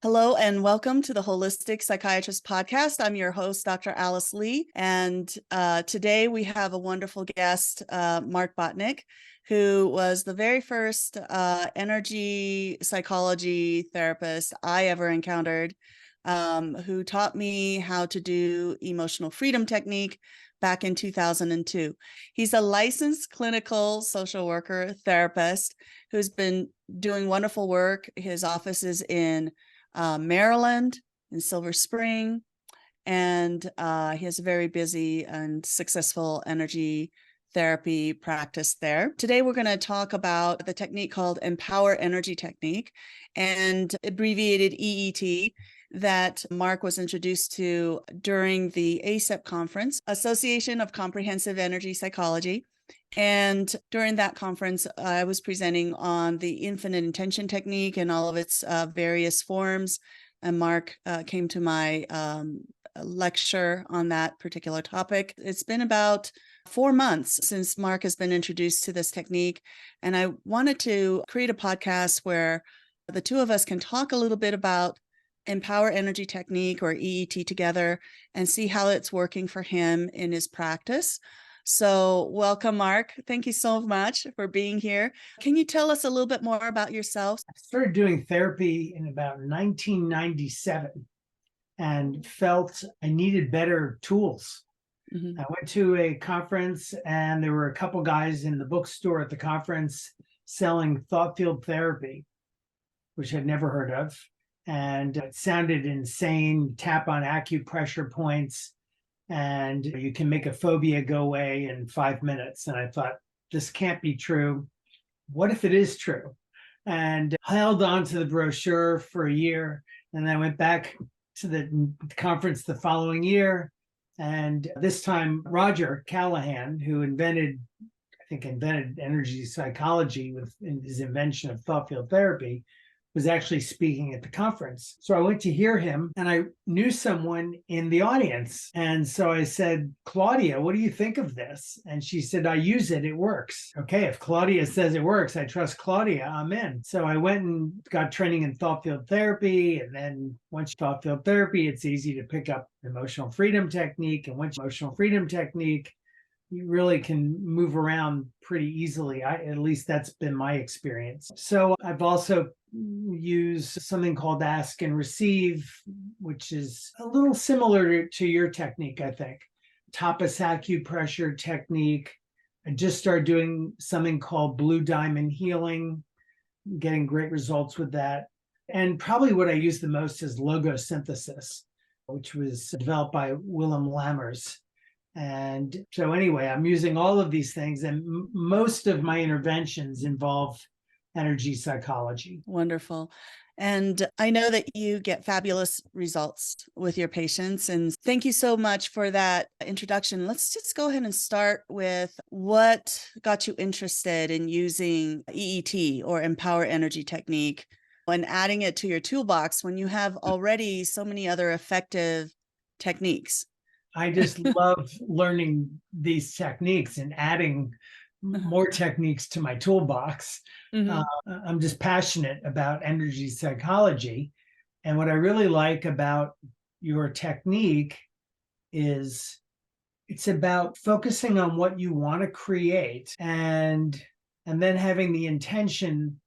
Hello and welcome to the Holistic Psychiatrist Podcast. I'm your host, Dr. Alice Lee, and today we have a wonderful guest, Mark Bottinick, who was the very first energy psychology therapist I ever encountered, who taught me how to do emotional freedom technique back in 2002. He's a licensed clinical social worker therapist who's been doing wonderful work. His office is in Maryland, in Silver Spring, and he has a very busy and successful energy therapy practice there. Today, we're going to talk about the technique called Empower Energy Technique, and abbreviated EET, that Mark was introduced to during the ACEP conference, Association of Comprehensive Energy Psychology. And during that conference, I was presenting on the infinite intention technique and all of its various forms. And Mark came to my lecture on that particular topic. It's been about 4 months since Mark has been introduced to this technique. And I wanted to create a podcast where the two of us can talk a little bit about Empower Energy Technique, or EET, together and see how it's working for him in his practice. So welcome, Mark. Thank you so much for being here. Can you tell us a little bit more about yourself? I started doing therapy in about 1997 and felt I needed better tools. I went to a conference and there were a couple guys in the bookstore at the conference selling thought field therapy, which I'd never heard of. And it sounded insane. Tap on acupressure points and you can make a phobia go away in 5 minutes. And I thought, this can't be true. What if it is true? And I held on to the brochure for a year. And I went back to the conference the following year. And this time, Roger Callahan, who invented energy psychology with his invention of thought field therapy, was actually speaking at the conference. So I went to hear him and I knew someone in the audience. And so I said, Claudia, what do you think of this? And she said, I use it, it works. Okay, if Claudia says it works, I trust Claudia, I'm in. So I went and got training in thought field therapy. And then once you thought field therapy, it's easy to pick up emotional freedom technique. And once emotional freedom technique, you really can move around pretty easily. At least that's been my experience. So I've also used something called Ask and Receive, which is a little similar to your technique, I think. Tapas acupressure technique. I just started doing something called Blue Diamond Healing, getting great results with that. And probably what I use the most is logosynthesis, which was developed by Willem Lammers. And so anyway, I'm using all of these things, and most of my interventions involve energy psychology. Wonderful. And I know that you get fabulous results with your patients. And thank you so much for that introduction. Let's just go ahead and start with what got you interested in using EET, or Empower Energy Technique, and adding it to your toolbox when you have already so many other effective techniques. I just love learning these techniques and adding more techniques to my toolbox. I'm just passionate about energy psychology. And what I really like about your technique is it's about focusing on what you want to create and then having the intention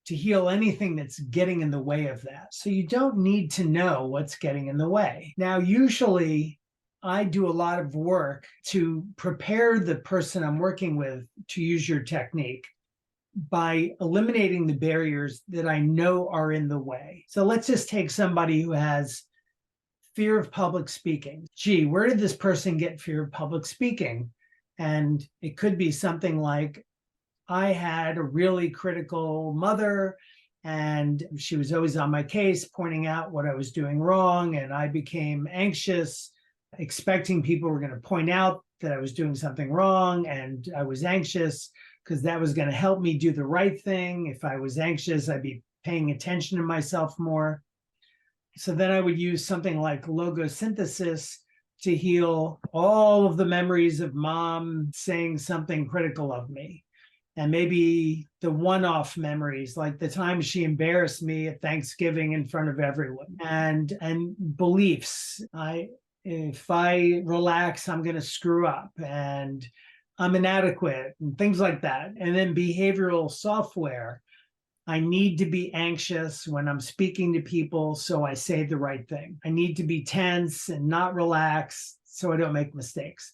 to heal anything that's getting in the way of that. So you don't need to know what's getting in the way. Now, usually I do a lot of work to prepare the person I'm working with to use your technique by eliminating the barriers that I know are in the way. So let's just take somebody who has fear of public speaking. Gee, where did this person get fear of public speaking? And it could be something like, I had a really critical mother and she was always on my case, pointing out what I was doing wrong. And I became anxious, expecting people were going to point out that I was doing something wrong. And I was anxious because that was going to help me do the right thing. If I was anxious, I'd be paying attention to myself more. So then I would use something like logosynthesis to heal all of the memories of mom saying something critical of me. and maybe the one-off memories, like the time she embarrassed me at Thanksgiving in front of everyone, and beliefs. If I relax, I'm going to screw up, and I'm inadequate, and things like that. And then behavioral software. I need to be anxious when I'm speaking to people, so I say the right thing. I need to be tense and not relax, so I don't make mistakes.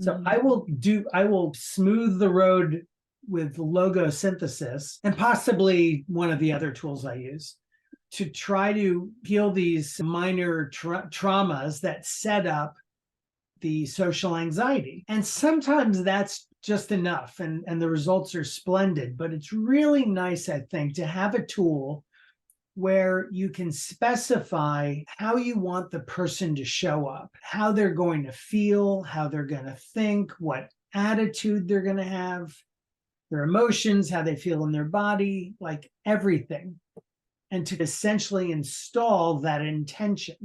So I will smooth the road with logo synthesis and possibly one of the other tools I use to try to heal these minor traumas that set up the social anxiety. And sometimes that's just enough, and the results are splendid. But it's really nice, I think, to have a tool where you can specify how you want the person to show up, how they're going to feel, how they're going to think, what attitude they're going to have, their emotions, how they feel in their body, like everything, and to essentially install that intention.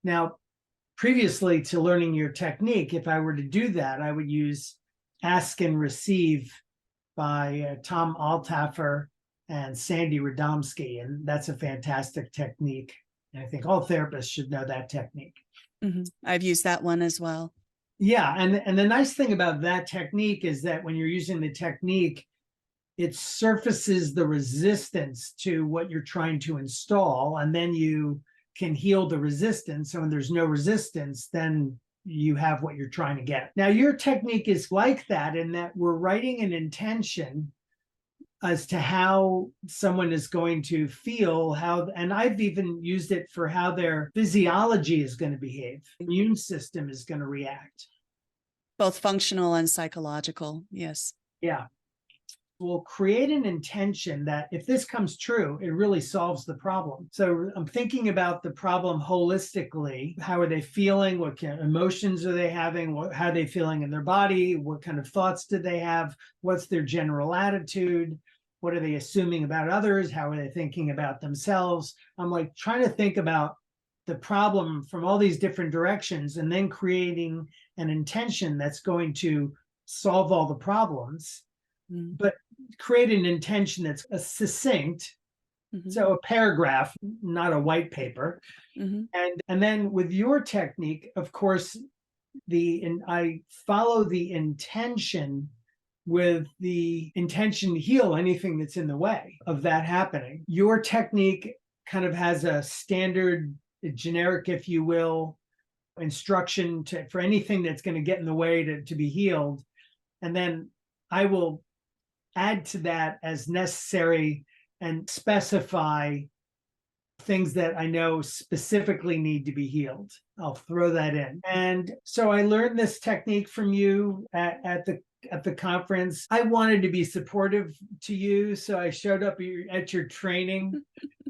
Now, previously to learning your technique, if I were to do that, I would use Ask and Receive by Tom Altaffer and Sandy Radomski. And that's a fantastic technique. And I think all therapists should know that technique. I've used that one as well. Yeah. And the nice thing about that technique is that when you're using the technique, it surfaces the resistance to what you're trying to install. And then you can heal the resistance. So when there's no resistance, then you have what you're trying to get. Now, your technique is like that in that we're writing an intention as to how someone is going to feel, and I've even used it for how their physiology is going to behave, immune system is going to react. Both functional and psychological, yes. Yeah. We'll create an intention that if this comes true, it really solves the problem. So I'm thinking about the problem holistically. How are they feeling? What kind of emotions are they having? How are they feeling in their body? What kind of thoughts do they have? What's their general attitude? What are they assuming about others? How are they thinking about themselves? I'm like trying to think about the problem from all these different directions and then creating an intention that's going to solve all the problems. But create an intention that's succinct. So a paragraph, not a white paper. And then with your technique, of course, I follow the intention with the intention to heal anything that's in the way of that happening. Your technique kind of has a standard, generic, if you will, instruction for anything that's going to get in the way to be healed. And then I will add to that as necessary and specify things that I know specifically need to be healed. I'll throw that in. And so I learned this technique from you at the conference. I wanted to be supportive to you, so I showed up at your training,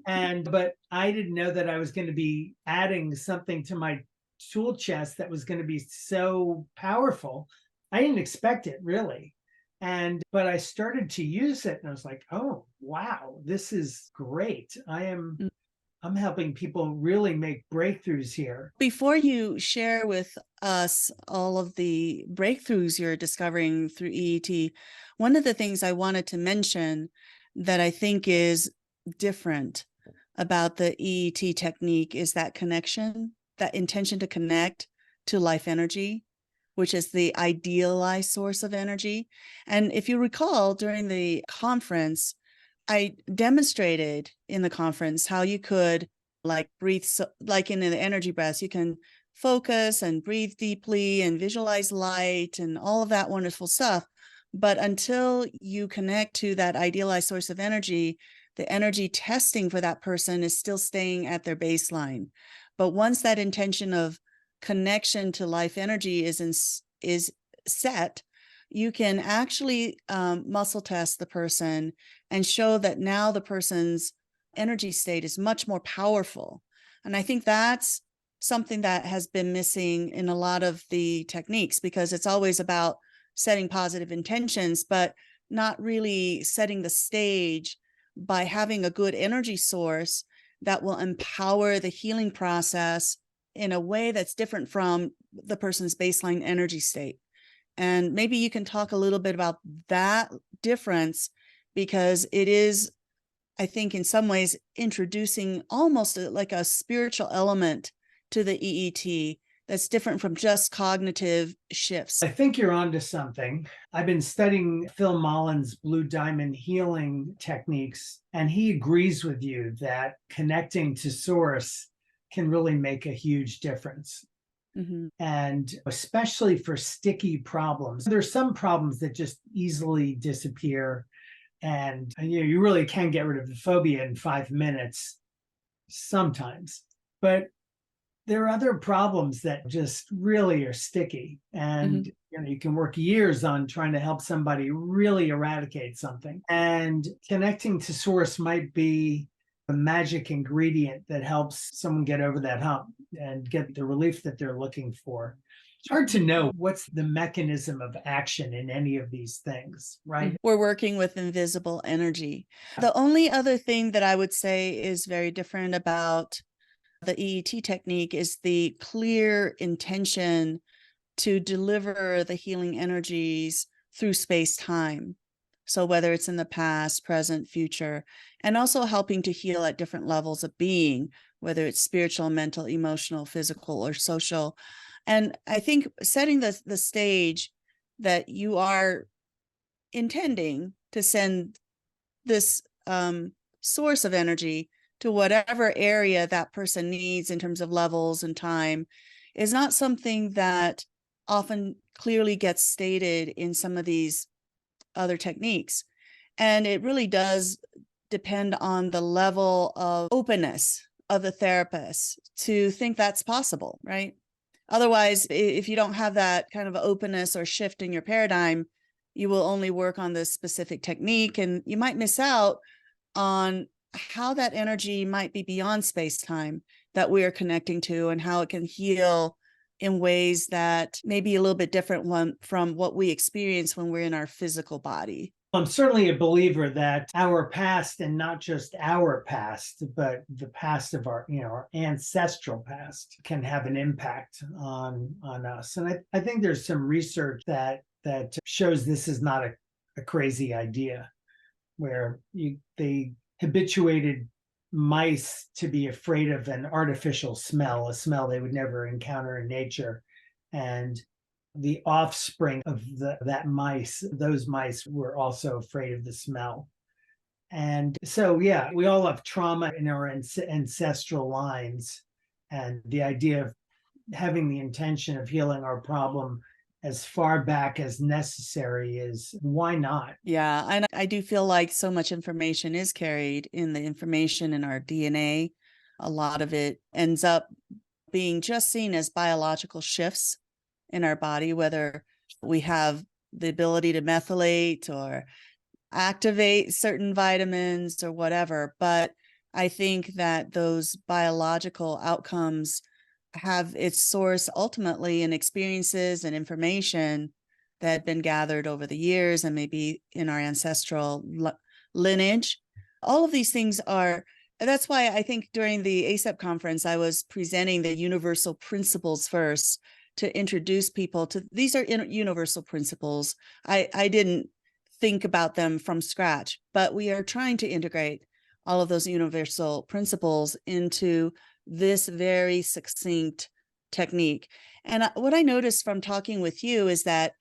but I didn't know that I was going to be adding something to my tool chest that was going to be so powerful. I didn't expect it, really. But I started to use it and I was like, oh, wow, this is great. I'm helping people really make breakthroughs here. Before you share with us all of the breakthroughs you're discovering through EET, one of the things I wanted to mention that I think is different about the EET technique is that connection, that intention to connect to life energy, which is the idealized source of energy. And if you recall, during the conference, I demonstrated in the conference how you could breathe, like in the energy breaths, you can focus and breathe deeply and visualize light and all of that wonderful stuff. But until you connect to that idealized source of energy, the energy testing for that person is still staying at their baseline. But once that intention of connection to life energy is set, you can actually muscle test the person and show that now the person's energy state is much more powerful. And I think that's something that has been missing in a lot of the techniques, because it's always about setting positive intentions, but not really setting the stage by having a good energy source that will empower the healing process in a way that's different from the person's baseline energy state. And maybe you can talk a little bit about that difference, because it is, I think, in some ways introducing almost like a spiritual element to the EET that's different from just cognitive shifts. I think you're onto something. I've been studying Phil Mullen's Blue Diamond healing techniques, and he agrees with you that connecting to source can really make a huge difference. Mm-hmm. And especially for sticky problems, there's some problems that just easily disappear. And you really can get rid of the phobia in 5 minutes sometimes. But there are other problems that just really are sticky. And you can work years on trying to help somebody really eradicate something. And connecting to source might be a magic ingredient that helps someone get over that hump and get the relief that they're looking for. It's hard to know what's the mechanism of action in any of these things, right? We're working with invisible energy. The only other thing that I would say is very different about the EET technique is the clear intention to deliver the healing energies through space-time. So whether it's in the past, present, future, and also helping to heal at different levels of being, whether it's spiritual, mental, emotional, physical, or social. And I think setting the stage that you are intending to send this source of energy to whatever area that person needs in terms of levels and time is not something that often clearly gets stated in some of these other techniques. And it really does depend on the level of openness of the therapist to think that's possible, right? Otherwise, if you don't have that kind of openness or shift in your paradigm, you will only work on this specific technique, and you might miss out on how that energy might be beyond space-time that we are connecting to, and how it can heal in ways that may be a little bit different from what we experience when we're in our physical body. I'm certainly a believer that our past, and not just our past, but the past of our ancestral past, can have an impact on us. And I think there's some research that shows this is not a crazy idea, where they habituated mice to be afraid of an artificial smell, a smell they would never encounter in nature. And the offspring of those mice were also afraid of the smell. And so, yeah, we all have trauma in our ancestral lines. And the idea of having the intention of healing our problem as far back as necessary is, why not? Yeah, and I do feel like so much information is carried in the information in our DNA. A lot of it ends up being just seen as biological shifts in our body, whether we have the ability to methylate or activate certain vitamins or whatever. But I think that those biological outcomes have its source ultimately in experiences and information that had been gathered over the years and maybe in our ancestral lineage. All of these things that's why I think during the ACEP conference, I was presenting the universal principles first to introduce people to. These are universal principles. I didn't think about them from scratch, but we are trying to integrate all of those universal principles into this very succinct technique. And what I noticed from talking with you is that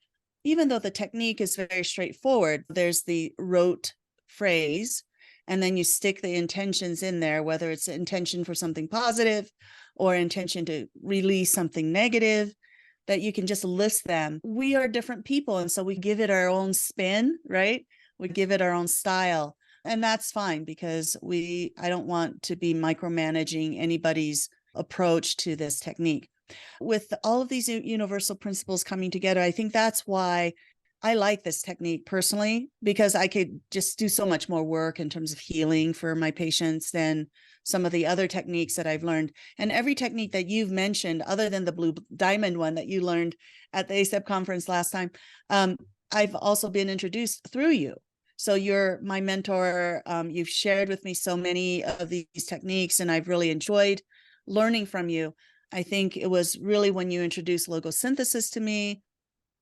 even though the technique is very straightforward, there's the rote phrase, and then you stick the intentions in there, whether it's intention for something positive or intention to release something negative, that you can just list them. We are different people, and so we give it our own spin, right? We give it our own style. And that's fine, because I don't want to be micromanaging anybody's approach to this technique. With all of these universal principles coming together, I think that's why I like this technique personally, because I could just do so much more work in terms of healing for my patients than some of the other techniques that I've learned. And every technique that you've mentioned, other than the Blue Diamond one that you learned at the ACEP conference last time, I've also been introduced through you. So you're my mentor. You've shared with me so many of these techniques, and I've really enjoyed learning from you. I think it was really when you introduced logosynthesis to me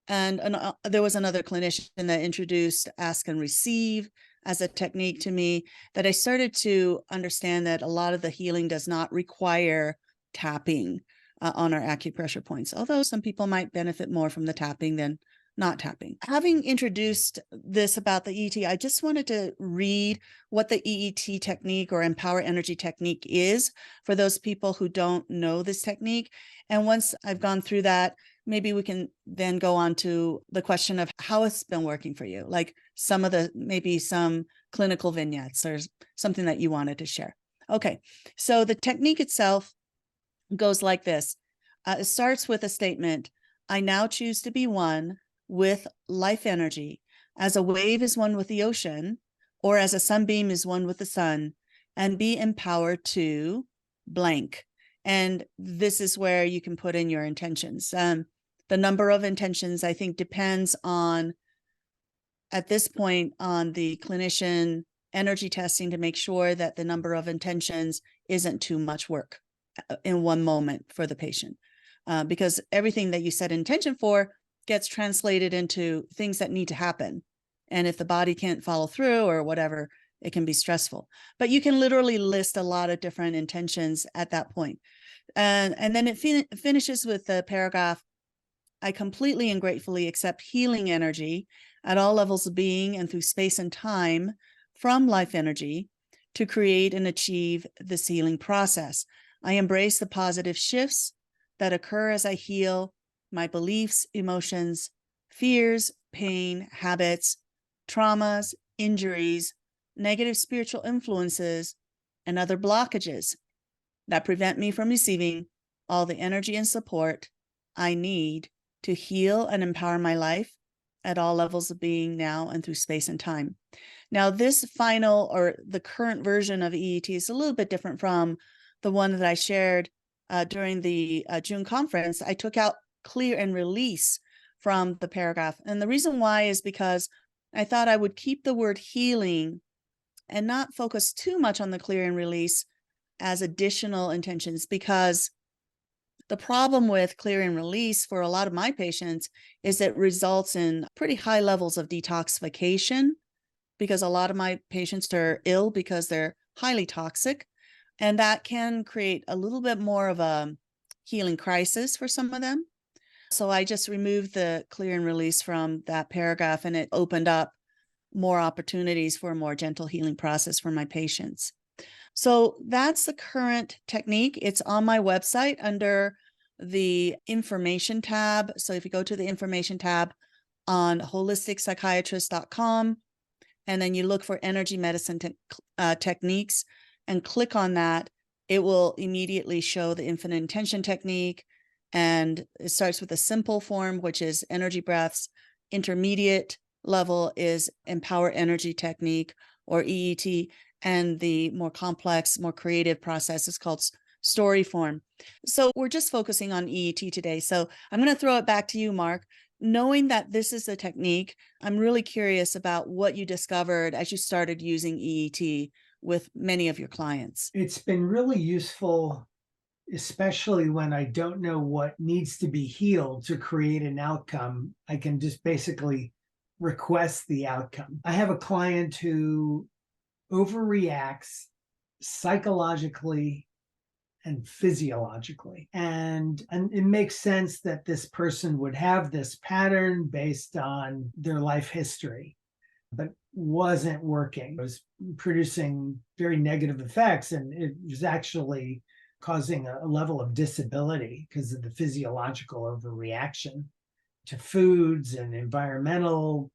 And there was another clinician that introduced ask and receive as a technique to me, that I started to understand that a lot of the healing does not require tapping on our acupressure points, although some people might benefit more from the tapping than not tapping. Having introduced this about the EET, I just wanted to read what the EET technique or empower energy technique is for those people who don't know this technique. And once I've gone through that, maybe we can then go on to the question of how it's been working for you, like maybe some clinical vignettes or something that you wanted to share. Okay, so the technique itself goes like this. It starts with a statement: I now choose to be one with life energy, as a wave is one with the ocean, or as a sunbeam is one with the sun, and be empowered to blank. And this is where you can put in your intentions. The number of intentions, I think, depends on, at this point, on the clinician energy testing to make sure that the number of intentions isn't too much work in one moment for the patient. Because everything that you set intention for gets translated into things that need to happen. And if the body can't follow through or whatever, it can be stressful. But you can literally list a lot of different intentions at that point. And then it finishes with the paragraph: I completely and gratefully accept healing energy at all levels of being and through space and time from life energy to create and achieve this healing process. I embrace the positive shifts that occur as I heal my beliefs, emotions, fears, pain, habits, traumas, injuries, negative spiritual influences, and other blockages that prevent me from receiving all the energy and support I need to heal and empower my life at all levels of being now and through space and time. Now, this final, or the current version of EET, is a little bit different from the one that I shared during the June conference. I took out clear and release from the paragraph. And the reason why is because I thought I would keep the word healing and not focus too much on the clear and release as additional intentions, because the problem with clear and release for a lot of my patients is it results in pretty high levels of detoxification, because a lot of my patients are ill because they're highly toxic, and that can create a little bit more of a healing crisis for some of them. So I just removed the clear and release from that paragraph, and it opened up more opportunities for a more gentle healing process for my patients. So that's the current technique. It's on my website under the information tab. So if you go to the information tab on holisticspsychiatrist.com, and then you look for energy medicine techniques and click on that, it will immediately show the infinite intention technique. And it starts with a simple form, which is energy breaths. Intermediate level is empower energy technique, or EET. And the more complex, more creative process is called story form. So we're just focusing on EET today. So I'm going to throw it back to you, Mark. Knowing that this is a technique, I'm really curious about what you discovered as you started using EET with many of your clients. It's been really useful, especially when I don't know what needs to be healed to create an outcome. I can just basically request the outcome. I have a client who overreacts psychologically and physiologically. And it makes sense that this person would have this pattern based on their life history, but wasn't working. It was producing very negative effects, and it was actually causing a level of disability because of the physiological overreaction to foods and environmental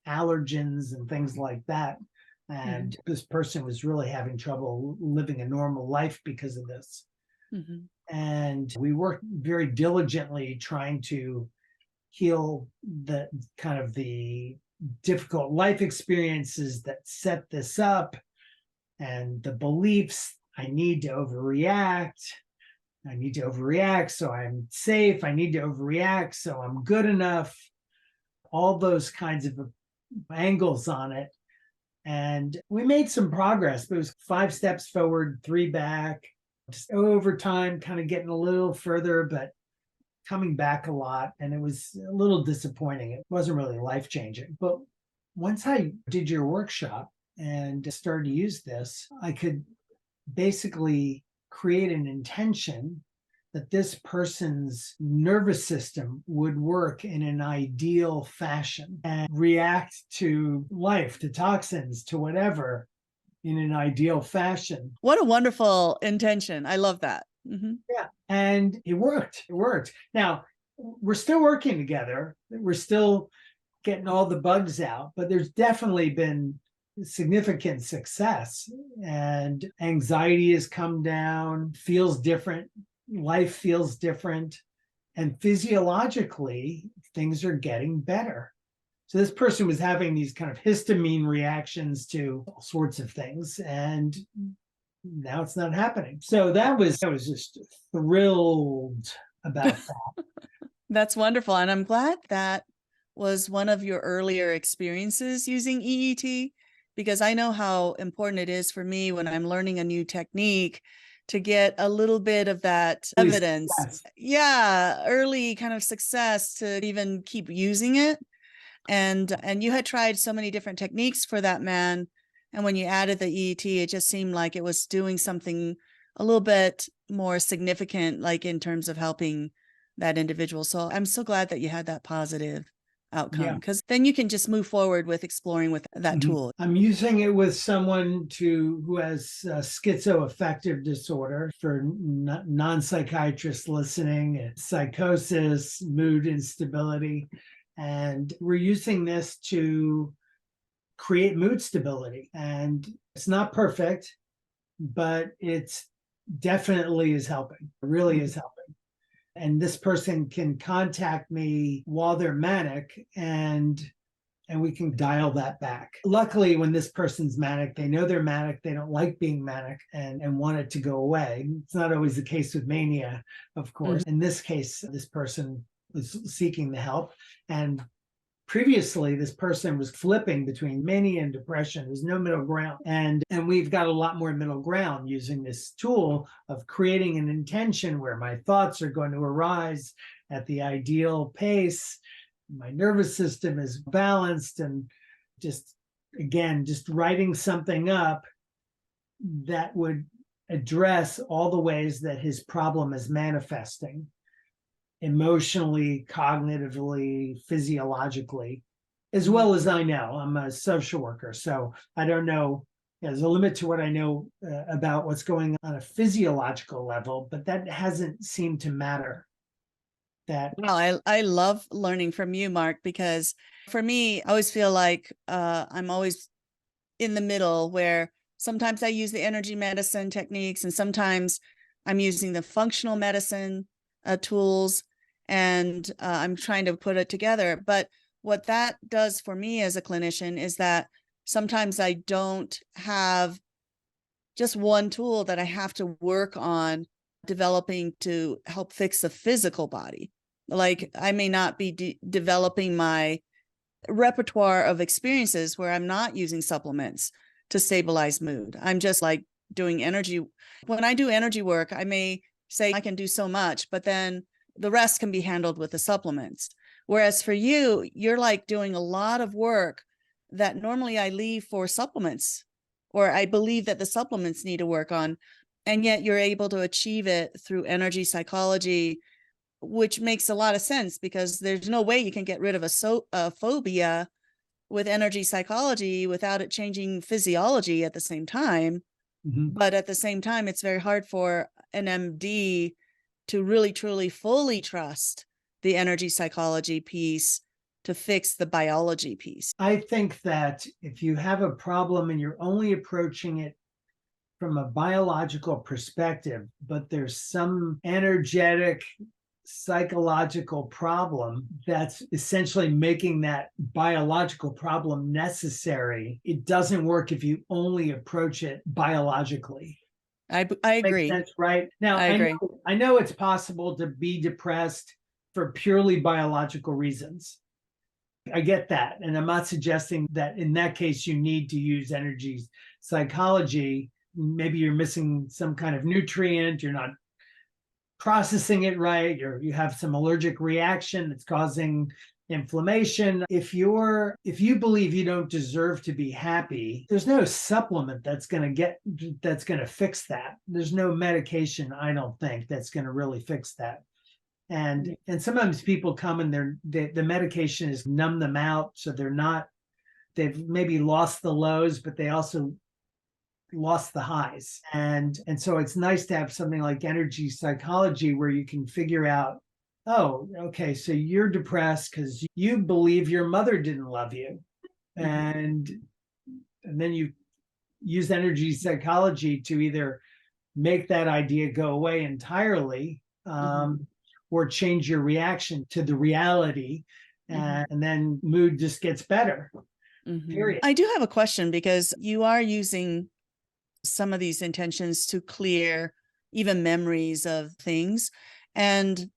allergens and things like that. And this person was really having trouble living a normal life because of this. And we worked very diligently trying to heal the kind of the difficult life experiences that set this up, and the beliefs: I need to overreact. I need to overreact so I'm safe. I need to overreact so I'm good enough. All those kinds of angles on it. And we made some progress, but it was 5 steps forward, 3 back, just over time, kind of getting a little further. But coming back a lot, and it was a little disappointing. It wasn't really life-changing. But once I did your workshop and started to use this, I could basically create an intention that this person's nervous system would work in an ideal fashion and react to life, to toxins, to whatever in an ideal fashion. What a wonderful intention. I love that. Yeah. And it worked. It worked. Now, we're still working together. We're still getting all the bugs out, but there's definitely been significant success, and anxiety has come down, feels different, life feels different, and physiologically things are getting better. So this person was having these kind of histamine reactions to all sorts of things, and now it's not happening. So I was just thrilled about that. That's wonderful. And I'm glad that was one of your earlier experiences using EET, because I know how important it is for me when I'm learning a new technique to get a little bit of that evidence. Yeah, early kind of success to even keep using it. And you had tried so many different techniques for that man. And when you added the EET, it just seemed like it was doing something a little bit more significant, like in terms of helping that individual. So I'm so glad that you had that positive outcome, because then you can just move forward with exploring with that tool. I'm using it with someone who has schizoaffective disorder for non-psychiatrists listening, psychosis, mood instability. And we're using this to create mood stability. And it's not perfect, but it's definitely is helping. It really is helping. And this person can contact me while they're manic, and we can dial that back. Luckily, when this person's manic, they know they're manic, they don't like being manic and want it to go away. It's not always the case with mania, of course. In this case, this person was seeking the help, and previously this person was flipping between mania and depression. There's no middle ground, and we've got a lot more middle ground using this tool of creating an intention where my thoughts are going to arise at the ideal pace, my nervous system is balanced, and just writing something up that would address all the ways that his problem is manifesting emotionally, cognitively, physiologically, as well as I know. I'm a social worker, so I don't know. There's a limit to what I know about what's going on a physiological level, but that hasn't seemed to matter. Well, I love learning from you, Mark, because for me, I always feel like I'm always in the middle, where sometimes I use the energy medicine techniques and sometimes I'm using the functional medicine tools, and I'm trying to put it together. But what that does for me as a clinician is that sometimes I don't have just one tool that I have to work on developing to help fix the physical body. Like I may not be developing my repertoire of experiences where I'm not using supplements to stabilize mood. I'm just like doing energy. When I do energy work, I may say I can do so much, but then the rest can be handled with the supplements. Whereas for you, you're like doing a lot of work that normally I leave for supplements, or I believe that the supplements need to work on. And yet you're able to achieve it through energy psychology, which makes a lot of sense, because there's no way you can get rid of a phobia with energy psychology without it changing physiology at the same time. But at the same time, it's very hard for an MD to really, truly, fully trust the energy psychology piece to fix the biology piece. I think that if you have a problem and you're only approaching it from a biological perspective, but there's some energetic, psychological problem that's essentially making that biological problem necessary, it doesn't work if you only approach it biologically. I agree. Makes sense, right? Now, I agree. I know it's possible to be depressed for purely biological reasons. I get that. And I'm not suggesting that in that case, you need to use energy psychology. Maybe you're missing some kind of nutrient, you're not processing it right, or you have some allergic reaction that's causing inflammation. If you believe you don't deserve to be happy, there's no supplement that's going to fix that. There's no medication, I don't think, that's going to really fix that. And sometimes people come and the medication is numb them out, so they've maybe lost the lows, but they also lost the highs. And so it's nice to have something like energy psychology where you can figure out, oh, okay, so you're depressed because you believe your mother didn't love you. And then you use energy psychology to either make that idea go away entirely, or change your reaction to the reality, and then mood just gets better. Period. I do have a question, because you are using some of these intentions to clear even memories of things. And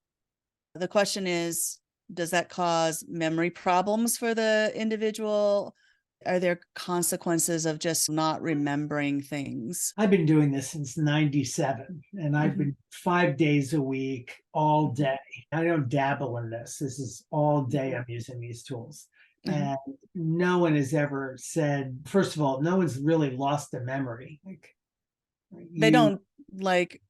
the question is, does that cause memory problems for the individual? Are there consequences of just not remembering things? I've been doing this since 97, and I've been 5 days a week, all day. I don't dabble in this. This is all day I'm using these tools. And no one has ever said, first of all, no one's really lost a memory. Like, they don't like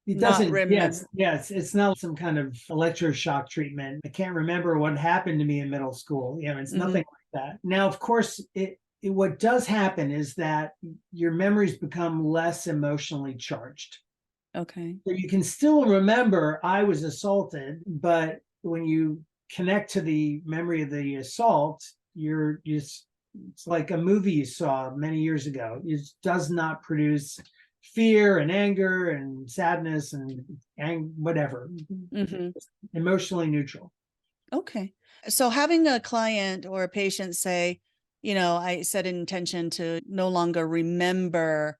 it not doesn't remember. It's not some kind of electroshock treatment. I can't remember what happened to me in middle school. It's nothing like that. Now, of course, what does happen is that your memories become less emotionally charged. Okay. So you can still remember I was assaulted, but when you connect to the memory of the assault, it's like a movie you saw many years ago. It does not produce fear and anger and sadness and whatever. Emotionally neutral. Okay. So having a client or a patient say, I set an intention to no longer remember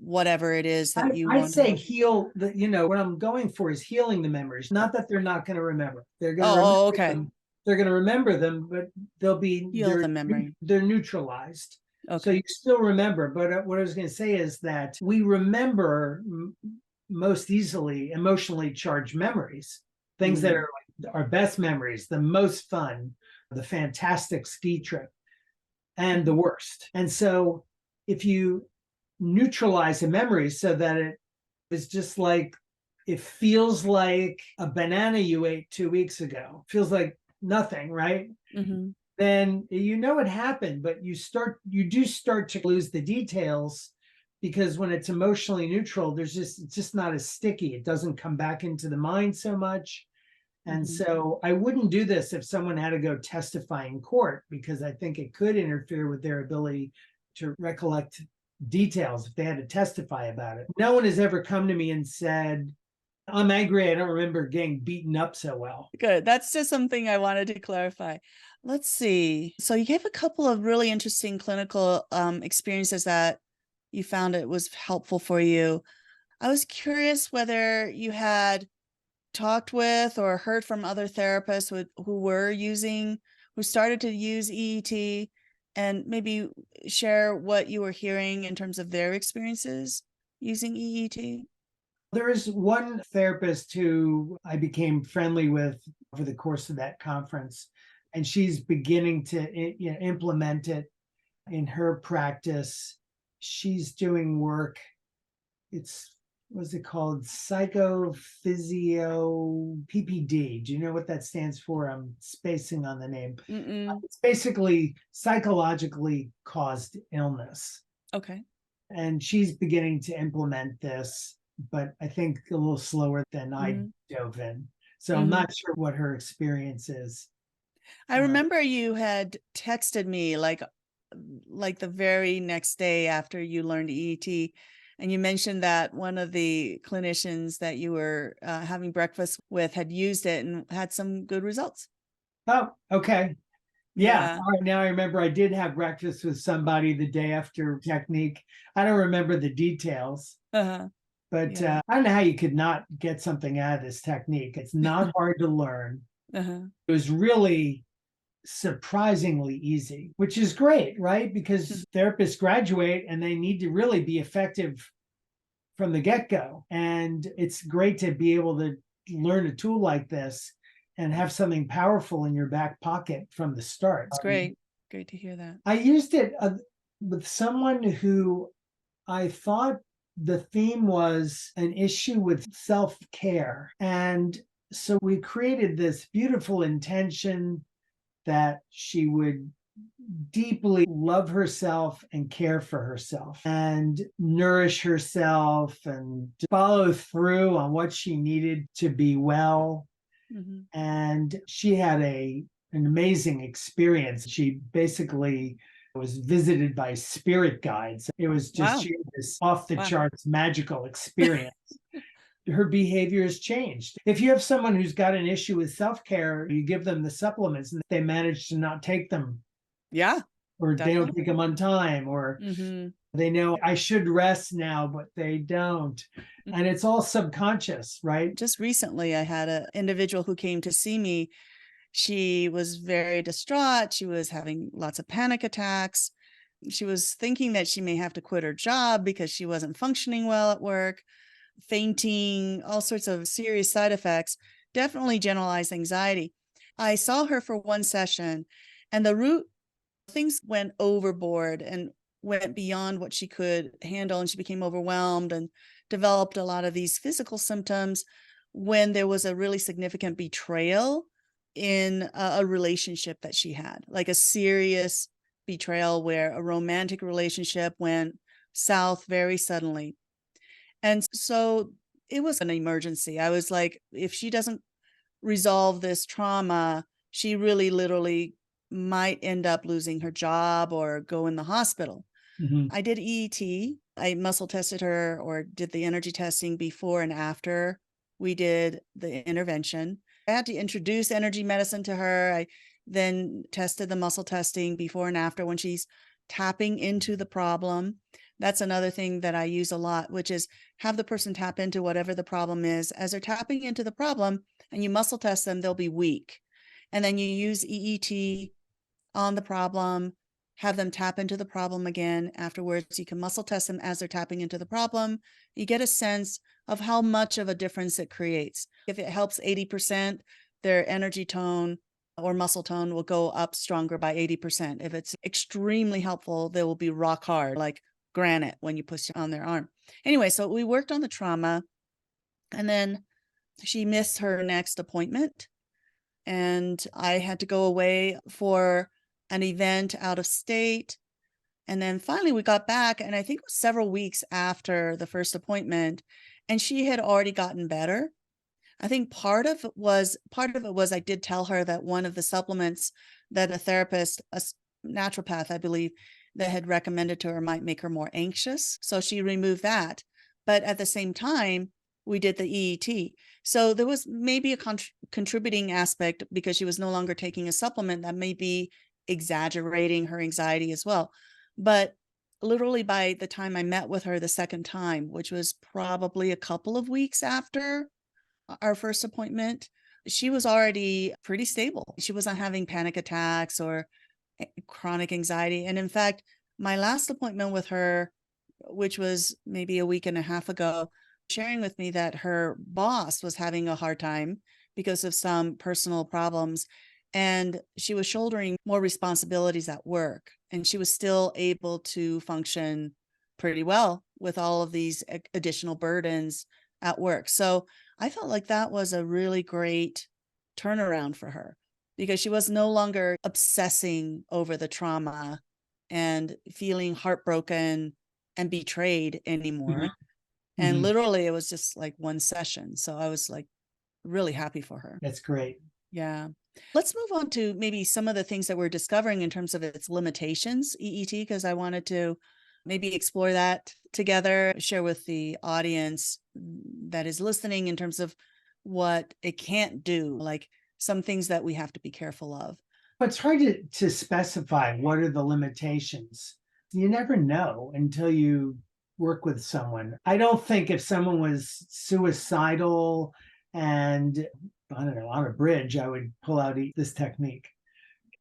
whatever it is that you want. I say heal what I'm going for is healing the memories. Not that they're not going to remember. They're going to remember them. They're going to remember them, but they'll be heal the memory. They're neutralized. Okay. So you still remember. But what I was going to say is that we remember most easily emotionally charged memories, things that are like our best memories, the most fun, the fantastic ski trip, and the worst. And so if you neutralize a memory so that it is just like, it feels like a banana you ate 2 weeks ago, feels like nothing, right? Then it happened, but you do start to lose the details, because when it's emotionally neutral, it's just not as sticky. It doesn't come back into the mind so much. And so I wouldn't do this if someone had to go testify in court, because I think it could interfere with their ability to recollect details if they had to testify about it. No one has ever come to me and said, I'm angry, I don't remember getting beaten up so well. Good. That's just something I wanted to clarify. Let's see. So you gave a couple of really interesting clinical experiences that you found it was helpful for you. I was curious whether you had talked with or heard from other therapists who started to use EET, and maybe share what you were hearing in terms of their experiences using EET. There is one therapist who I became friendly with over the course of that conference, and she's beginning to implement it in her practice. She's doing work. What's it called? Psychophysio PPD. Do you know what that stands for? I'm spacing on the name. It's basically psychologically caused illness. Okay. And she's beginning to implement this, but I think a little slower than I dove in. So I'm not sure what her experience is. I remember you had texted me like the very next day after you learned EET, and you mentioned that one of the clinicians that you were having breakfast with had used it and had some good results. Oh, okay. Yeah. All right. Now I remember I did have breakfast with somebody the day after technique. I don't remember the details. But I don't know how you could not get something out of this technique. It's not hard to learn. It was really surprisingly easy, which is great, right? Because therapists graduate and they need to really be effective from the get-go. And it's great to be able to learn a tool like this and have something powerful in your back pocket from the start. It's great. Great to hear that. I used it with someone who I thought the theme was an issue with self-care. And so we created this beautiful intention that she would deeply love herself and care for herself and nourish herself and follow through on what she needed to be well. Mhm. And she had an amazing experience. She basically was visited by spirit guides. It was just Wow. she had this off the Wow. charts magical experience. Her behavior has changed. If you have someone who's got an issue with self-care, you give them the supplements and they manage to not take them, Yeah, or they don't definitely. take them on time, or Mhm. they know I should rest now, but they don't. And it's all subconscious, right? Just recently, I had an individual who came to see me. She was very distraught. She was having lots of panic attacks. She was thinking that she may have to quit her job because she wasn't functioning well at work, fainting, all sorts of serious side effects, definitely generalized anxiety. I saw her for one session, and the root things went overboard and went beyond what she could handle, and she became overwhelmed and developed a lot of these physical symptoms when there was a really significant betrayal in a relationship that she had, like a serious betrayal where a romantic relationship went south very suddenly. And so it was an emergency. I was like, if she doesn't resolve this trauma, she really literally might end up losing her job or go in the hospital. Mhm. I did EET. I muscle tested her, or did the energy testing before and after we did the intervention. I had to introduce energy medicine to her. I then tested the muscle testing before and after when she's tapping into the problem. That's another thing that I use a lot, which is have the person tap into whatever the problem is. As they're tapping into the problem and you muscle test them, they'll be weak. And then you use EET on the problem, have them tap into the problem again. Afterwards, you can muscle test them as they're tapping into the problem. You get a sense of how much of a difference it creates. If it helps 80%, their energy tone or muscle tone will go up stronger by 80%. If it's extremely helpful, they will be rock hard, like granite when you push on their arm. Anyway, so we worked on the trauma, and then she missed her next appointment, and I had to go away for an event out of state. And then finally we got back, and I think it was several weeks after the first appointment, and she had already gotten better. I think part of it was I did tell her that one of the supplements that a therapist, naturopath, I believe, that had recommended to her might make her more anxious. So she removed that. But at the same time, we did the EET. So there was maybe a contributing aspect because she was no longer taking a supplement that may be exaggerating her anxiety as well. But literally by the time I met with her the second time, which was probably a couple of weeks after our first appointment, she was already pretty stable. She wasn't having panic attacks or chronic anxiety. And in fact, my last appointment with her, which was maybe a week and a half ago, sharing with me that her boss was having a hard time because of some personal problems, and she was shouldering more responsibilities at work, and she was still able to function pretty well with all of these additional burdens at work. So I felt like that was a really great turnaround for her, because she was no longer obsessing over the trauma and feeling heartbroken and betrayed anymore. And Mhm. literally it was just like one session. So I was like really happy for her. That's great. Yeah. Let's move on to maybe some of the things that we're discovering in terms of its limitations, EET, because I wanted to maybe explore that together, share with the audience that is listening in terms of what it can't do, like some things that we have to be careful of. But it's hard to specify what are the limitations. You never know until you work with someone. I don't think if someone was suicidal and, I don't know, on a bridge, I would pull out this technique.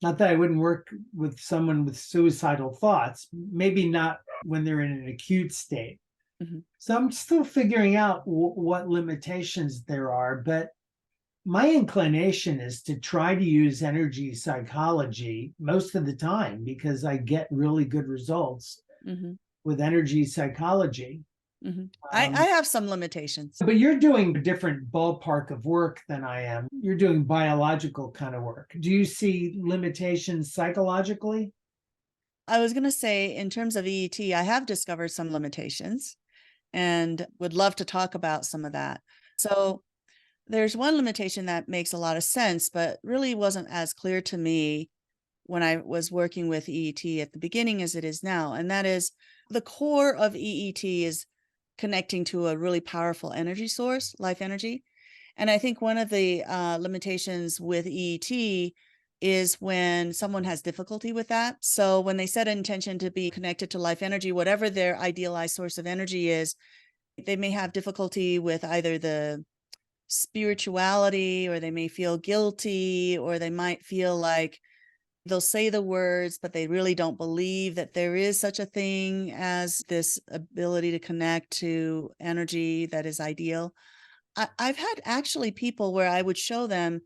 Not that I wouldn't work with someone with suicidal thoughts, maybe not when they're in an acute state. Mhm. So I'm still figuring out what limitations there are, but my inclination is to try to use energy psychology most of the time because I get really good results Mhm. with energy psychology. Mhm. I Um, have some limitations. but you're doing a different ballpark of work than I am. You're doing biological kind of work. Do you see limitations psychologically? I was going to say, in terms of EET, I have discovered some limitations and would love to talk about some of that. So, there's one limitation that makes a lot of sense, but really wasn't as clear to me when I was working with EET at the beginning as it is now. And that is the core of EET is connecting to a really powerful energy source, life energy. And I think one of the limitations with EET is when someone has difficulty with that. So when they set an intention to be connected to life energy, whatever their idealized source of energy is, they may have difficulty with either the spirituality, or they may feel guilty, or they might feel like they'll say the words, but they really don't believe that there is such a thing as this ability to connect to energy that is ideal. I've had actually people where I would show them,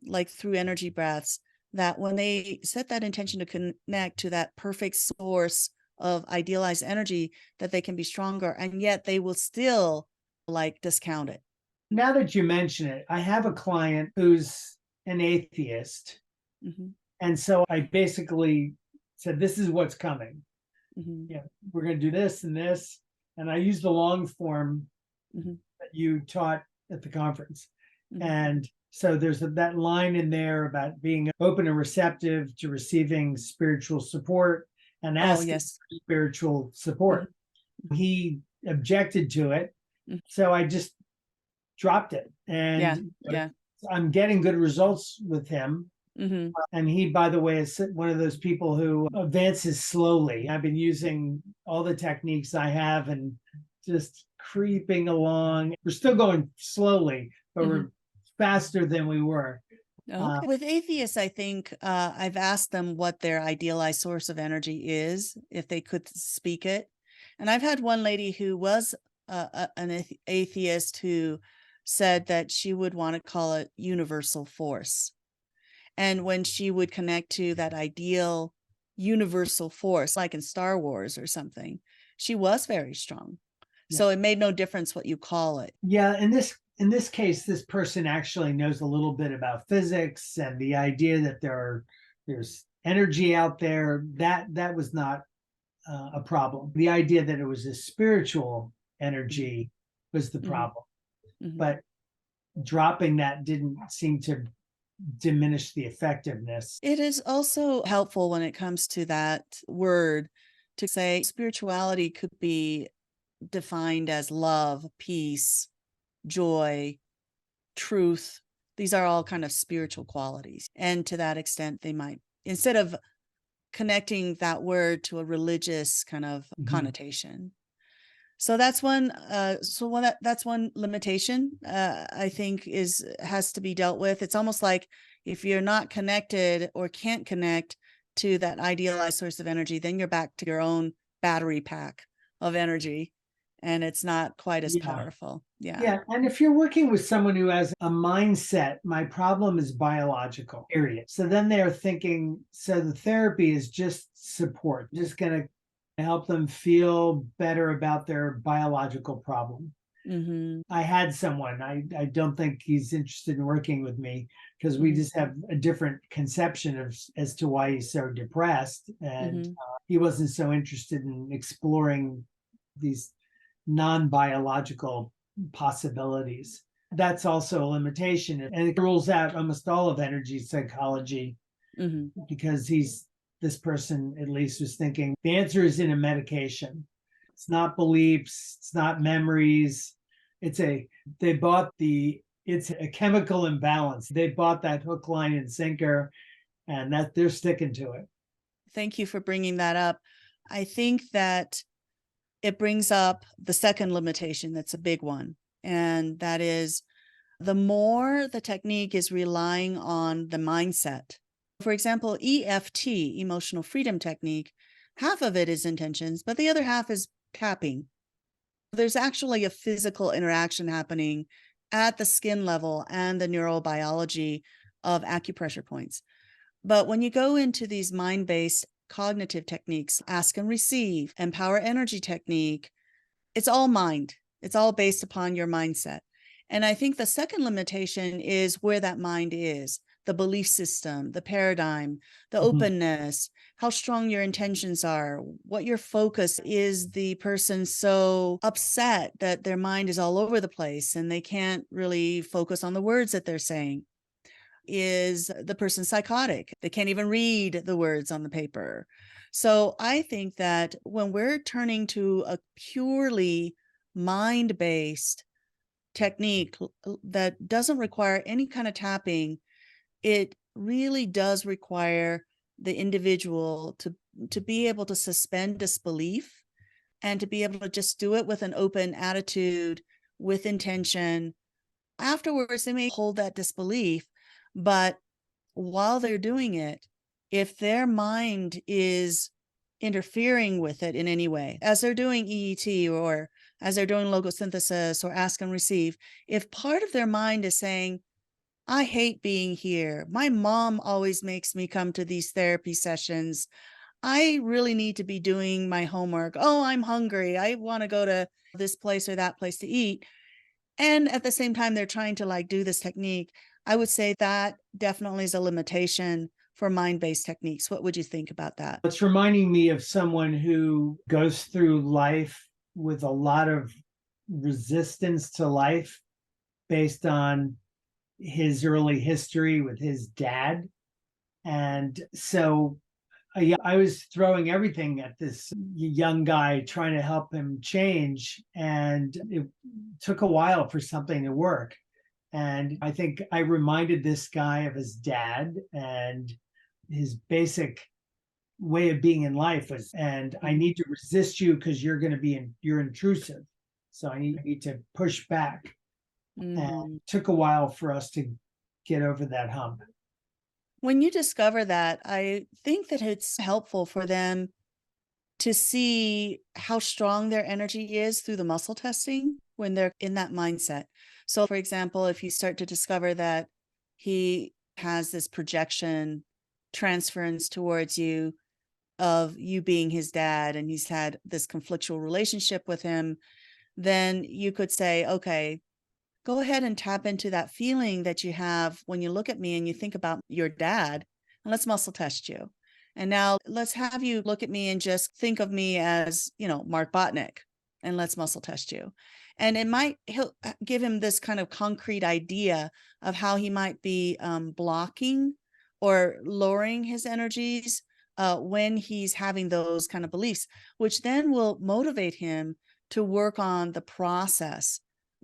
like through energy breaths, that when they set that intention to connect to that perfect source of idealized energy, that they can be stronger, and yet they will still like discount it. Now that you mention it, I have a client who's an atheist. Hmm. And so I basically said, this is what's coming. Hmm. Yeah, we're going to do this and this. And I used the long form Hmm. that you taught at the conference. Hmm. And so there's that line in there about being open and receptive to receiving spiritual support and Oh, asking yes. for spiritual Hmm. support. He objected to it. Hmm. So I just dropped it. Yeah. And Yeah. I'm getting good results with him. Hmm. And he, by the way, is one of those people who advances slowly. I've been using all the techniques I have and just creeping along. We're still going slowly, but Hmm. we're faster than we were. Okay. With atheists, I think I've asked them what their idealized source of energy is, if they could speak it. And I've had one lady who was an atheist who said that she would want to call it universal force. And when she would connect to that ideal universal force, like in Star Wars or something, she was very strong. Yeah. So it made no difference what you call it. Yeah, in this case, this person actually knows a little bit about physics and the idea that there's energy out there. That was not a problem. The idea that it was a spiritual energy was the Hmm. problem. Hmm. But dropping that didn't seem to diminish the effectiveness. It is also helpful when it comes to that word to say spirituality could be defined as love, peace, joy, truth. These are all kind of spiritual qualities. And to that extent, they might, instead of connecting that word to a religious kind of Mhm. connotation. So that's one limitation I think is has to be dealt with. It's almost like if you're not connected or can't connect to that idealized source of energy, then you're back to your own battery pack of energy, and it's not quite as Yeah. powerful. Yeah. Yeah. And if you're working with someone who has a mindset, my problem is biological, period. So then they're thinking, so the therapy is just support, just going to help them feel better about their biological problem. Hmm. I had someone, I don't think he's interested in working with me because we Hmm. just have a different conception of as to why he's so depressed. And Hmm. he wasn't so interested in exploring these non-biological possibilities. That's also a limitation. And it rules out almost all of energy psychology Hmm. because this person at least was thinking the answer is in a medication. It's not beliefs, it's not memories. It's a they bought the it's a chemical imbalance. They bought that hook, line, and sinker, and that they're sticking to it. Thank you for bringing that up. I think that it brings up the second limitation that's a big one, and that is the more the technique is relying on the mindset. For example, EFT, emotional freedom technique, half of it is intentions, but the other half is tapping. There's actually a physical interaction happening at the skin level and the neurobiology of acupressure points. But when you go into these mind-based cognitive techniques, ask and receive, empower energy technique, it's all mind. It's all based upon your mindset. And I think the second limitation is where that mind is, the belief system, the paradigm, the openness, how strong your intentions are, what your focus is. The person so upset that their mind is all over the place and they can't really focus on the words that they're saying. Is the person psychotic? They can't even read the words on the paper. So I think that when we're turning to a purely mind-based technique that doesn't require any kind of tapping, it really does require the individual to be able to suspend disbelief and to be able to just do it with an open attitude, with intention. Afterwards, they may hold that disbelief, but while they're doing it, if their mind is interfering with it in any way, as they're doing EET or as they're doing logosynthesis or ask and receive, if part of their mind is saying, I hate being here. My mom always makes me come to these therapy sessions. I really need to be doing my homework. Oh, I'm hungry. I want to go to this place or that place to eat. And at the same time, they're trying to like do this technique. I would say that definitely is a limitation for mind-based techniques. What would you think about that? It's reminding me of someone who goes through life with a lot of resistance to life based on his early history with his dad. And so I was throwing everything at this young guy, trying to help him change. And it took a while for something to work. And I think I reminded this guy of his dad, and his basic way of being in life was, and I need to resist you because you're going to be you're intrusive. So I need to push back. And it took a while for us to get over that hump. When you discover that, I think that it's helpful for them to see how strong their energy is through the muscle testing when they're in that mindset. So, for example, if you start to discover that he has this projection transference towards you of you being his dad, and he's had this conflictual relationship with him, then you could say, okay, go ahead and tap into that feeling that you have when you look at me and you think about your dad, and let's muscle test you. And now let's have you look at me and just think of me as, Mark Bottinick, and let's muscle test you. And he'll give him this kind of concrete idea of how he might be blocking or lowering his energies when he's having those kind of beliefs, which then will motivate him to work on the process,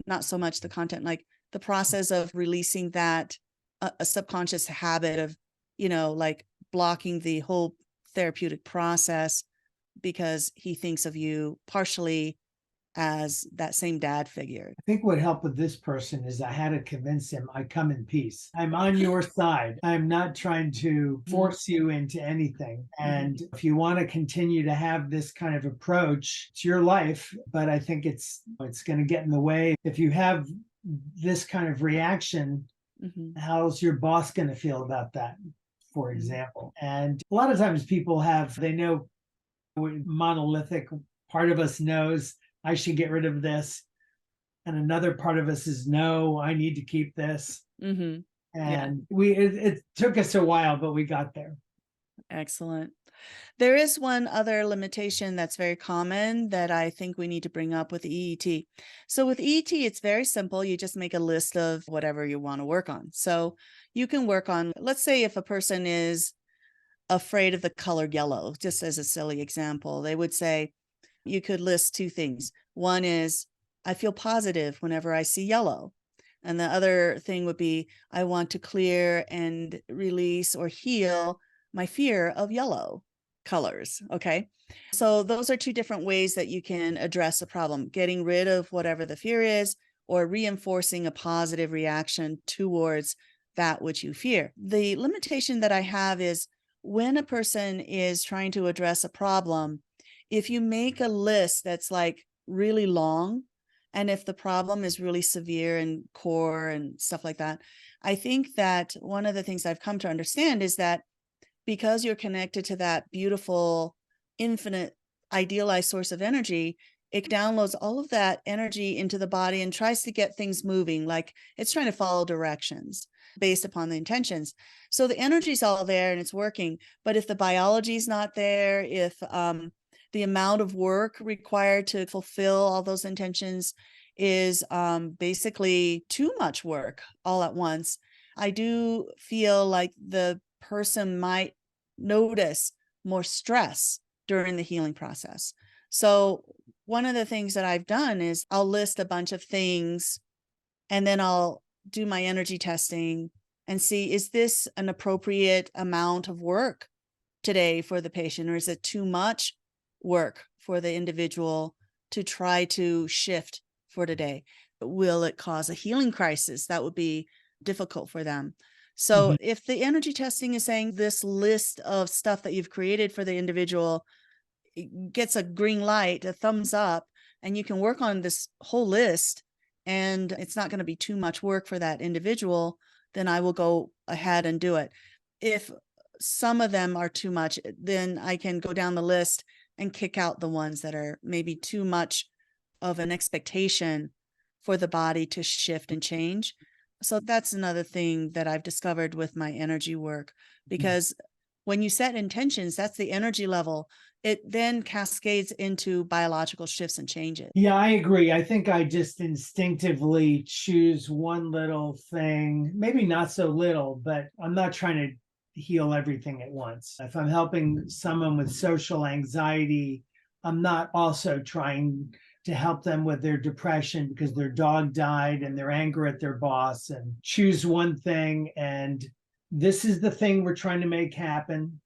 not so much the content, like the process of releasing that a subconscious habit of, like blocking the whole therapeutic process because he thinks of you partially as that same dad figure. I think what helped with this person is I had to convince him I come in peace. I'm on your side. I'm not trying to force you into anything. And if you want to continue to have this kind of approach, it's your life, but I think it's going to get in the way. If you have this kind of reaction, how's your boss going to feel about that, for example? And a lot of times people they know monolithic. Part of us knows I should get rid of this. And another part of us is, no, I need to keep this. And it took us a while, but we got there. Excellent. There is one other limitation that's very common that I think we need to bring up with EET. So with EET, it's very simple. You just make a list of whatever you want to work on. So you can work on, let's say if a person is afraid of the color yellow, just as a silly example, they would say, you could list two things. One is, I feel positive whenever I see yellow. And the other thing would be, I want to clear and release or heal my fear of yellow colors. Okay. So those are two different ways that you can address a problem, getting rid of whatever the fear is or reinforcing a positive reaction towards that which you fear. The limitation that I have is when a person is trying to address a problem, if you make a list that's like really long, and if the problem is really severe and core and stuff like that, I think that one of the things I've come to understand is that because you're connected to that beautiful, infinite, idealized source of energy, it downloads all of that energy into the body and tries to get things moving, like it's trying to follow directions based upon the intentions. So the energy's all there and it's working. But if the biology's not there, if the amount of work required to fulfill all those intentions is basically too much work all at once, I do feel like the person might notice more stress during the healing process. So one of the things that I've done is I'll list a bunch of things and then I'll do my energy testing and see, is this an appropriate amount of work today for the patient, or is it too much work for the individual to try to shift for today? Will it cause a healing crisis that would be difficult for them? So if the energy testing is saying this list of stuff that you've created for the individual gets a green light, a thumbs up, and you can work on this whole list and it's not going to be too much work for that individual, then I will go ahead and do it. If some of them are too much, then I can go down the list and kick out the ones that are maybe too much of an expectation for the body to shift and change. So that's another thing that I've discovered with my energy work, because when you set intentions, that's the energy level. It then cascades into biological shifts and changes. Yeah, I agree. I think I just instinctively choose one little thing, maybe not so little, but I'm not trying to heal everything at once. If I'm helping someone with social anxiety, I'm not also trying to help them with their depression because their dog died and their anger at their boss, and choose one thing. And this is the thing we're trying to make happen.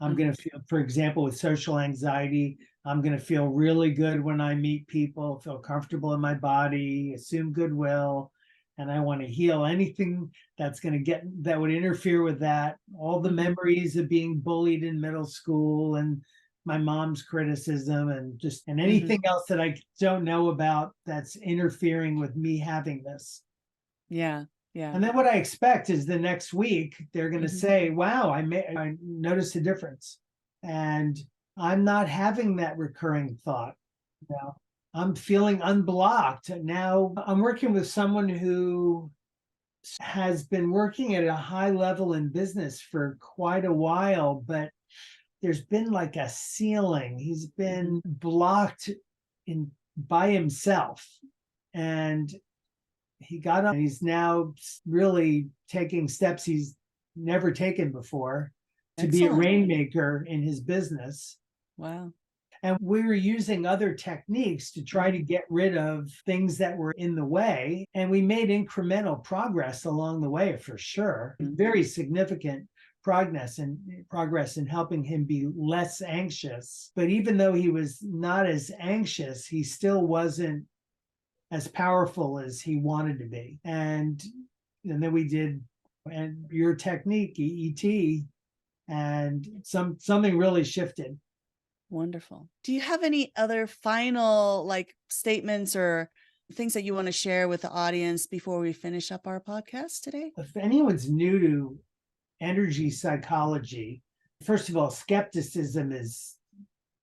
I'm going to feel, for example, with social anxiety, I'm going to feel really good when I meet people, feel comfortable in my body, assume goodwill. And I want to heal anything that's going to that would interfere with that. All the memories of being bullied in middle school and my mom's criticism and anything else that I don't know about that's interfering with me having this. Yeah. Yeah. And then what I expect is the next week, they're going to say, wow, I noticed a difference. And I'm not having that recurring thought. Now, I'm feeling unblocked. Now I'm working with someone who has been working at a high level in business for quite a while, but there's been like a ceiling. He's been blocked by himself. And he got up and he's now really taking steps he's never taken before to be a rainmaker in his business. Wow. And we were using other techniques to try to get rid of things that were in the way. And we made incremental progress along the way, for sure. Very significant progress in helping him be less anxious. But even though he was not as anxious, he still wasn't as powerful as he wanted to be. And then we did your technique, EET, and something really shifted. Wonderful. Do you have any other final statements or things that you want to share with the audience before we finish up our podcast today? If anyone's new to energy psychology, first of all, skepticism is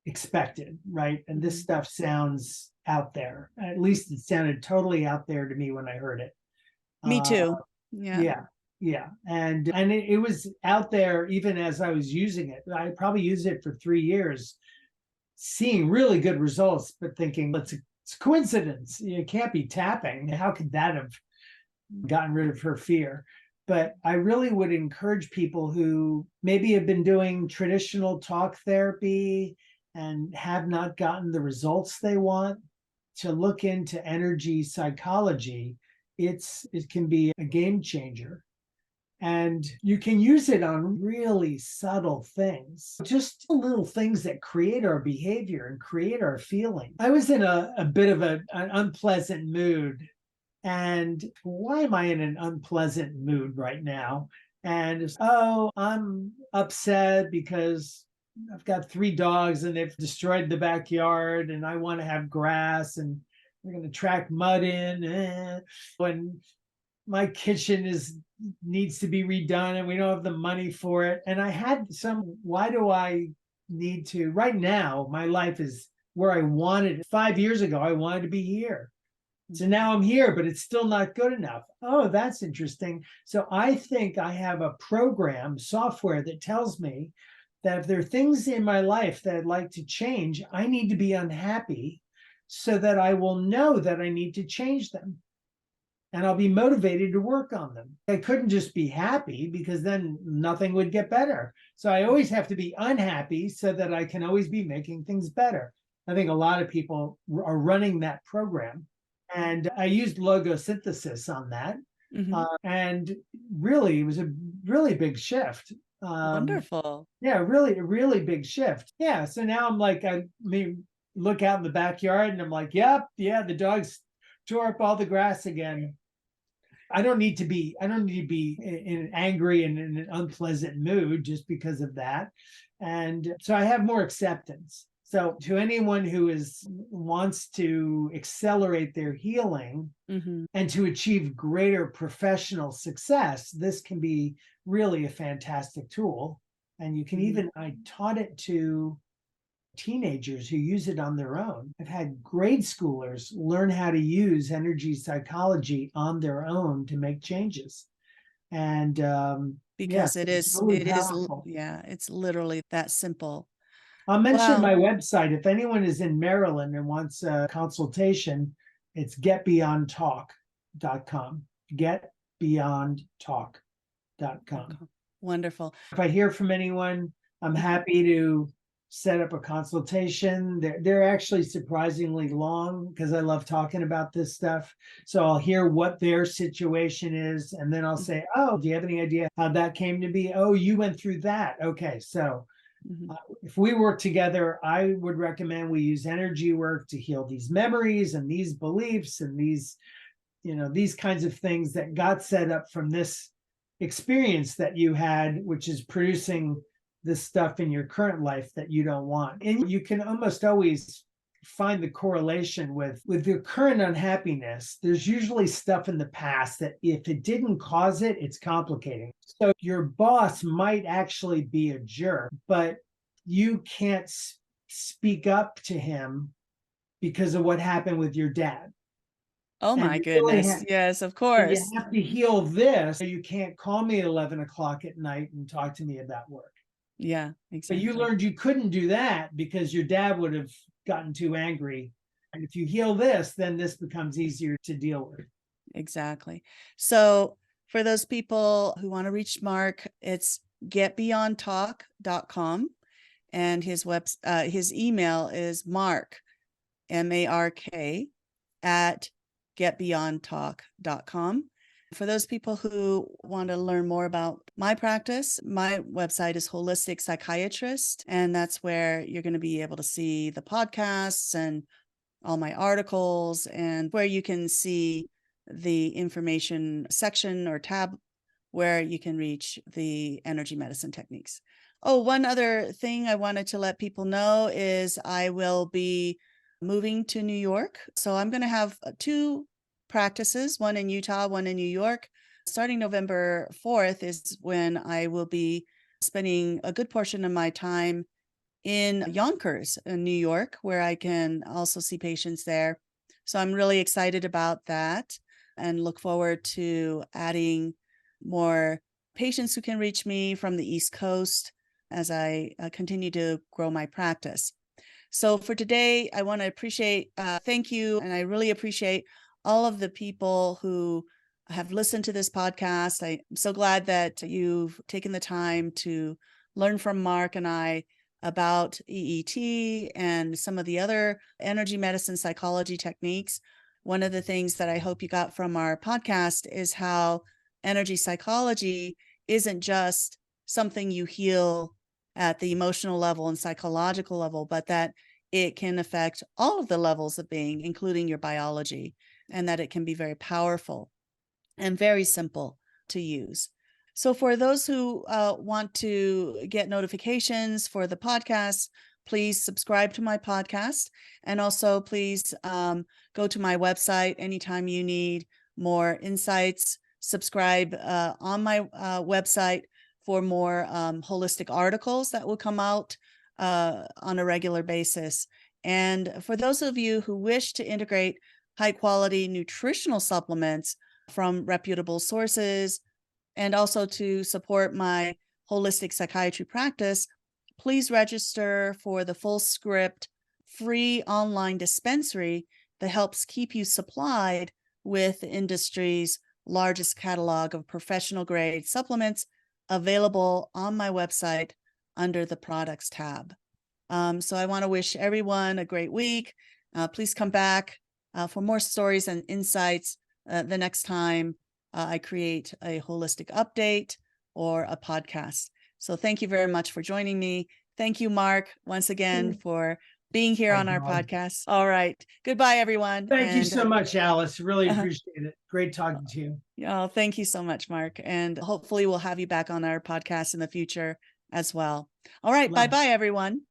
expected, right? And this stuff sounds out there. At least it sounded totally out there to me when I heard it. Me too. Yeah. And it was out there even as I was using it. I probably used it for 3 years, seeing really good results, but thinking it's coincidence. It can't be tapping. How could that have gotten rid of her fear? But I really would encourage people who maybe have been doing traditional talk therapy and have not gotten the results they want to look into energy psychology. It can be a game changer. And you can use it on really subtle things, just little things that create our behavior and create our feeling. I was in a bit of an unpleasant mood. And why am I in an unpleasant mood right now? And I'm upset because I've got 3 dogs and they've destroyed the backyard and I want to have grass and they're going to track mud in. When my kitchen needs to be redone and we don't have the money for it. And I had why do I need to? Right now, my life is where I wanted it. 5 years ago, I wanted to be here. So now I'm here, but it's still not good enough. Oh, that's interesting. So I think I have a program, software that tells me that if there are things in my life that I'd like to change, I need to be unhappy so that I will know that I need to change them. And I'll be motivated to work on them. I couldn't just be happy because then nothing would get better. So I always have to be unhappy so that I can always be making things better. I think a lot of people are running that program. And I used logo synthesis on that. And really, it was a really big shift. Wonderful. Yeah, really, a really big shift. Yeah. So now I'm like, look out in the backyard and I'm like, yep, yeah, the dogs tore up all the grass again. I don't need to be in an angry and in an unpleasant mood just because of that. And so I have more acceptance. So to anyone who wants to accelerate their healing and to achieve greater professional success, this can be really a fantastic tool. And you can I taught it to teenagers who use it on their own. I've had grade schoolers learn how to use energy psychology on their own to make changes. And because it is powerful. it's literally that simple. I'll mention my website. If anyone is in Maryland and wants a consultation, it's getbeyondtalk.com. Getbeyondtalk.com. Wonderful. If I hear from anyone, I'm happy to set up a consultation. They're actually surprisingly long because I love talking about this stuff. So I'll hear what their situation is, and then I'll say, oh, do you have any idea how that came to be? Oh, you went through that. Okay, so if we work together, I would recommend we use energy work to heal these memories and these beliefs and these kinds of things that got set up from this experience that you had, which is producing this stuff in your current life that you don't want. And you can almost always find the correlation with your current unhappiness. There's usually stuff in the past that if it didn't cause it, it's complicating. So your boss might actually be a jerk, but you can't speak up to him because of what happened with your dad. Oh my goodness. Yes, of course. So you have to heal this. You can't call me at 11 o'clock at night and talk to me about work. Yeah, exactly. But you learned you couldn't do that because your dad would have gotten too angry. And if you heal this, then this becomes easier to deal with. Exactly. So for those people who want to reach Mark, it's getbeyondtalk.com. And his email is Mark, MARK, at getbeyondtalk.com. For those people who want to learn more about my practice, my website is Holistic Psychiatrist, and that's where you're going to be able to see the podcasts and all my articles, and where you can see the information section or tab where you can reach the energy medicine techniques. Oh, one other thing I wanted to let people know is I will be moving to New York. So I'm going to have 2 practices, one in Utah, one in New York. Starting November 4th is when I will be spending a good portion of my time in Yonkers in New York, where I can also see patients there. So I'm really excited about that and look forward to adding more patients who can reach me from the East Coast as I continue to grow my practice. So for today, I want to thank you. And I really appreciate all of the people who have listened to this podcast. I'm so glad that you've taken the time to learn from Mark and I about EET and some of the other energy medicine psychology techniques. One of the things that I hope you got from our podcast is how energy psychology isn't just something you heal at the emotional level and psychological level, but that it can affect all of the levels of being, including your biology, and that it can be very powerful and very simple to use. So for those who want to get notifications for the podcast, please subscribe to my podcast. And also please go to my website anytime you need more insights. Subscribe on my website for more holistic articles that will come out on a regular basis. And for those of you who wish to integrate high quality nutritional supplements from reputable sources, and also to support my holistic psychiatry practice, please register for the Full Script free online dispensary that helps keep you supplied with the industry's largest catalog of professional grade supplements available on my website under the products tab. So I want to wish everyone a great week. Please come back for more stories and insights the next time I create a holistic update or a podcast. So thank you very much for joining me. Thank you, Mark, once again for being here on our podcast. All right. Goodbye, everyone. Thank you so much, Alice. Really appreciate it. Great talking to you. Oh, thank you so much, Mark. And hopefully we'll have you back on our podcast in the future as well. All right. Bye-bye, everyone.